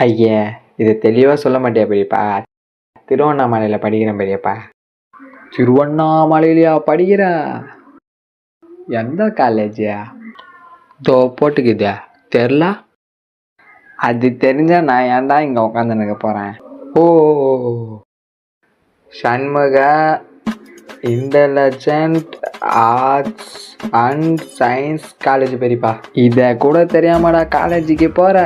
ஐயா, இது தெளிவாக சொல்ல மாட்டியா பெரியப்பா? திருவண்ணாமலையில் படிக்கிறேன் பெரியப்பா. திருவண்ணாமலையிலையா படிக்கிற? எந்த காலேஜா? தோ போட்டுக்குதா தெரில. அது தெரிஞ்சா நான் ஏன்டா இங்கே உட்காந்துருக்க போகிறேன்? ஓ, Shanmuga intelligent arts and science college பெரியப்பா. இதை கூட தெரியாமடா காலேஜுக்கு போகிற?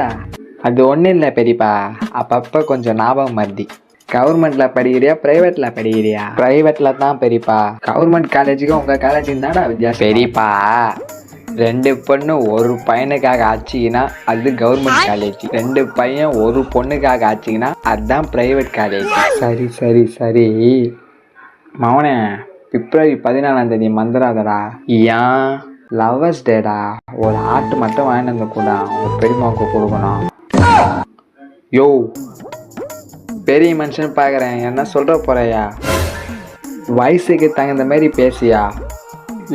அது ஒன்றும் இல்லை பெரியப்பா, அப்பப்போ கொஞ்சம் ஞாபகம் மருதி. கவர்மெண்ட்டில் படிக்கிறியா ப்ரைவேட்டில் படிக்கிறியா? ப்ரைவேட்டில் தான் பெரியப்பா. கவர்மெண்ட் காலேஜுக்கு உங்கள் காலேஜுக்கு தானடா வித்தியாசம் பெரியப்பா. 2 பொண்ணு ஒரு பையனுக்காக ஆச்சுங்கன்னா அது கவர்மெண்ட் காலேஜ். 2 பையன் ஒரு பொண்ணுக்காக ஆச்சுங்கன்னா அதுதான் ப்ரைவேட் காலேஜ். சரி சரி சரி மவனே, பிப்ரவரி 14 மறந்துடாதடா. ஏன்? லவ்வர்ஸ் டேடா. ஒரு ஆட்டு மட்டும் வாங்கிட்டு வந்து கூட உங்கள் பெரியம்மாவுக்கு கொடுக்கணும். யோ, பெரிய மனுஷன் பார்க்குறேன், என்ன சொல்கிற போறையா? வயசுக்கு தகுந்த மாதிரி பேசியா?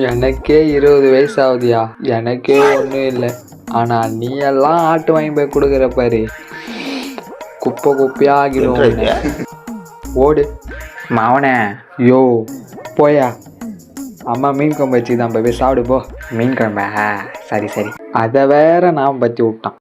எனக்கே 20 வயசு ஆகுதியா. எனக்கே ஒன்றும் இல்லை. ஆனால் நீ எல்லாம் ஆட்டு வாங்கி போய் கொடுக்குற பாரு, குப்பை குப்பையாக ஆகிடும். ஓடு மவனே. யோ போயா, அம்மா மீன் குழம்பு வச்சு தான் போய் சாப்பிடு போ. மீன் குழம்பா? சரி சரி, அதை வேற நான் பற்றி விட்டான்.